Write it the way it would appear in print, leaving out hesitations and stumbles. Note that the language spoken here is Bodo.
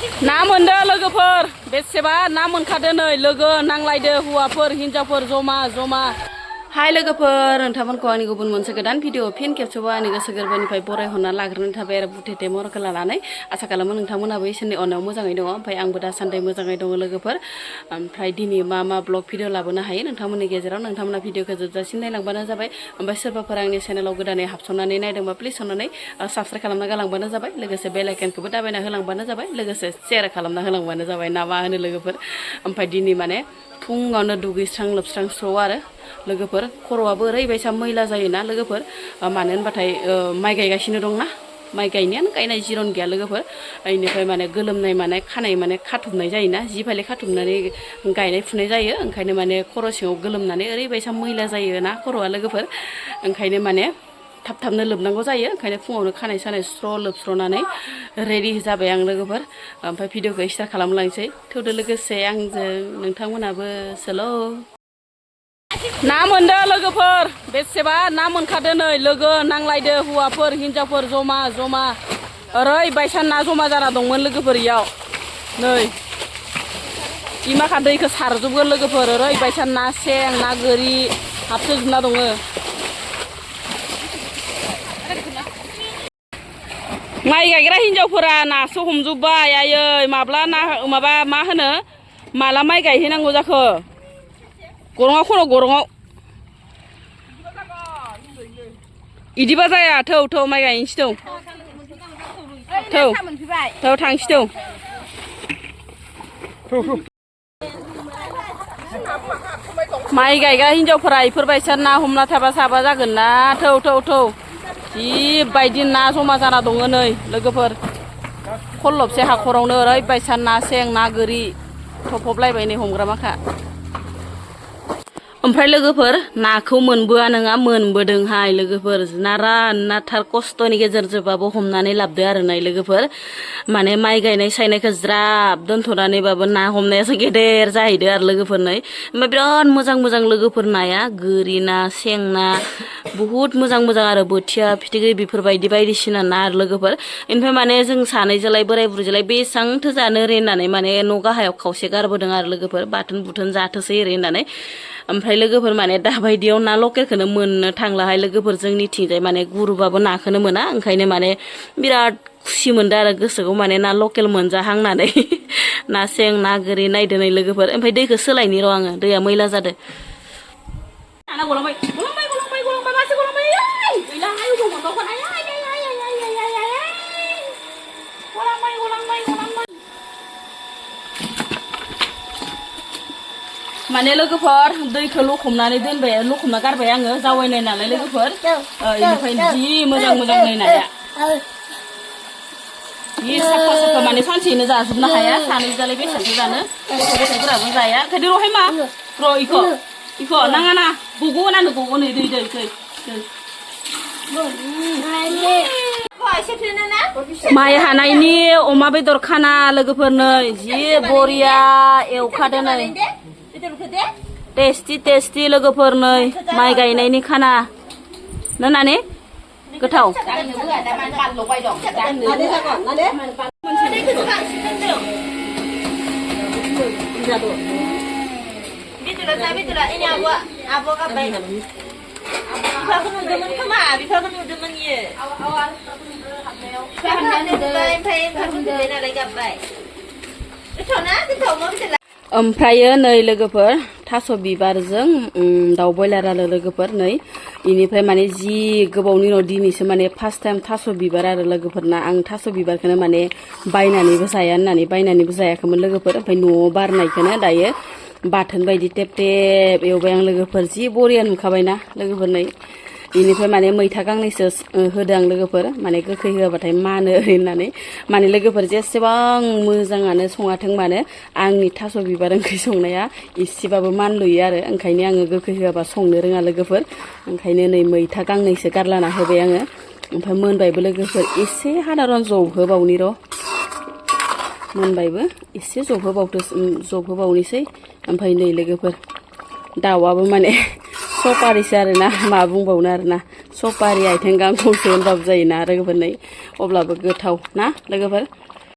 ना मोनदो लोगोफोर बेसेबा ना मोनखादो नै लोगो नांलायदो हौवाफोर हिनजावफोर जमा जमा हाय लोगोफोर नोंथांमोनखौ आंनि गुबुन मोनसे गोदान भिडिअ फिन खेबसेबाव आंनि गोसो गोरबोनिफ्राय बरायहरना लाग्रोनो थाबाय आरो बुथेथे महरखौ लानानै आसा खालामो नोंथांमोनाबो इसोरनि अननायाव मोजाङै दङ ओमफ्राय आंबो दासान्दि मोजाङै दङ लोगोफोर ओमफ्राय दिनै मा ब्लग भिडिअ लाबोनो हायो नोंथांमोननि गेजेराव नोंथांमोना भिडिअखौ जोबजासिम नायलांबानो जाबाय ओमफ्राय सोरबाफोर आंनि चेनेलाव गोदानै हाबसननानै नायदोंबा प्लिज अननानै साबस्क्राइब खालामना गालांबानो जाबाय लोगोसे बेल आइकनखौबो दाबायना होलांबानो जाबाय लोगोसे शेयार खालामना होलांबानो जाबाय ना मा होनो लोगोफोर ओमफ्राय दिनै माने फुङावनो दुगैस्रां लोबस्रां स्र' आरो लोगोफोर खर'आबो ओरैबायसा मैला जायोना लोगोफोर मानो होनबाथाय माइ गायगासिनो दंना माइ गायनायानो गायनाय जिरन गैया लोगोफोर बेनिफ्राय माने गोलोमनाय माने खानाय माने खाथुबनाय जायोना जि फालि खाथुबनानै गायनाय फुनाय जायो ओंखायनो माने खर' सिङाव गोलोमनानै ओरैबायसा मैला जायोना खर'आ लोगोफोर ओंखायनो माने थाब थाबनो लोबनांगौ जायो ओंखायनो फुङावनो खानाय सानाय स्र' लोबस्र'नानै रेडि जाबाय आं लोगोफोर ओमफ्राय भिडिअखौ स्टार्ट खालामलांसै थौदो लोगोसे आंजों नोंथांमोनाबो सोल' ना मोनदो लोगोफोर बेसेबा ना मोनखादो नै लोगो नांलायदो हौवाफोर हिनजावफोर जमा जमा ओरैबायसा ना जमा जाना दंमोन लोगोफोर इयाव नै इमाखा दैखौ सारजोबगोन लोगोफोर ओरैबायसा ना सें ना गोरि हाबसोजोबना दङ माइ गायग्रा हिनजावफोरा नासो हमजोब्बाय आयै माब्ला ना माबा मा होनो माला माइ गायहैनांगौ जाखो गरङाव खर' गरङाव इदिबा जाया थौ माइ गायनोसै थौ थांसै माइ गायग्रा हिनजावफोरा इफोरबायसा ना हमना थाबा साबा जागोन ना थौ जिबायदि ना जमा जाना दङ नै लोगोफोर खल्लबसे हाखरावनो ओरैबायसा ना सें ना गोरि थफबलायबाय नै हमग्रा माखा ओमफ्राय लोगोफोर नाखौ मोनबोआ नङा मोनबोदोंहाय लोगोफोर नाथार खस्थ'नि गेजेरजोंबाबो हमनानै लाबदो आरो नाय लोगोफोर माने माइ गायनाय सायनायखौ ज्राब दोनथ'नानैबाबो ना हमनायासो गेदेर जाहैदो आरो लोगोफोर नै ओमफ्राय बिराद मोजां लोगोफोर नाया गोरि ना सें ना बुहुत मोजां आरो बोथिया फिथिख्रि बेफोरबायदि बायदिसिना ना आरो लोगोफोर ओमफ्राय माने जों सानैजोंलाय बोराय बुरैजोंलाय बेसेबांथो जानो ओरै होननानै माने न' गाहायाव खावसे गारबोदों आरो लोगोफोर बाथोन बुथोन जाथोसै ओरै होननानै ओमफ्राय लोगोफोर माने दाबायदियाव ना लकेलखौनो मोननो थांलाहाय लोगोफोर जोंनिथिंजाय माने गुरुबाबो नाखौनो मोना ओंखायनो माने बिराद खुसि मोनदों आरो गोसोखौ माने ना लकेल मोनजाहांनानै ना सें ना गोरि नायदो नै लोगोफोर ओमफ्राय दैखौ सोलायनि र' आङो दैया मैला जादो माने लोगोफोर दैखौ लखबना गारबाय आङो जावायनाय नालाय लोगोफोर बेनिफ्राय जि मोजां नै नाया जि साफा माने सानसेयैनो जाजोबनो हाया सानैजालाय बेसेबांसो जानो गथ'फोराबो जाया ओंखायनो र'हाय मा र' इखौ नाङा ना गग'नो नै दै माइ हानायनि अमा बेदर खाना लोगोफोर नै जि बरिया एवखादो नै टेस्टि लोगोफोर नै माइ गायनायनि खाना नाने गोथाव ओमफ्रायो नै लोगोफोर थास' बिबारजों दाउ बयलार आरो लोगोफोर नै इनिफ्राय माने जि गोबावनि उनाव दिनैसो माने फार्स्ट टाइम थास' बिबार आरो लोगोफोरना आं थास' बिबारखौनो माने बायनानैबो जाया होननानै बायनानैबो जायाखैमोन लोगोफोर ओमफ्राय न'आव बारनायखौनो दायो बाथोन बायदि टेब एवबाय आं लोगोफोर जि बरिया नुखाबायना लोगोफोर नै इनिफ्राय माने मैथा गांनैसो होदों आं लोगोफोर माने गोखै होआबाथाय मानो होननानै माने लोगोफोर जेसेबां मोजाङानो सङाथों मानो आंनि थास' बिबार ओंख्रि संनाया एसेबाबो मानलुयो आरो ओंखायनो आङो गोखै होआबा संनो रोङा लोगोफोर ओंखायनो नै मैथा गांनैसो गारलाना होबाय आङो ओमफ्राय मोनबायबो लोगोफोर एसे हादारन जबहोबावनि र' मोनबायबो एसे जबहोबावनोसै ओमफ्राय नै लोगोफोर दाउआबो माने सपारिसो आरोना मा बुंबावनो आरोना सपारि आइथें गांखंसो होनबाबो जायोना लोगोफोर नै अब्लाबो गोथाव ना लोगोफोर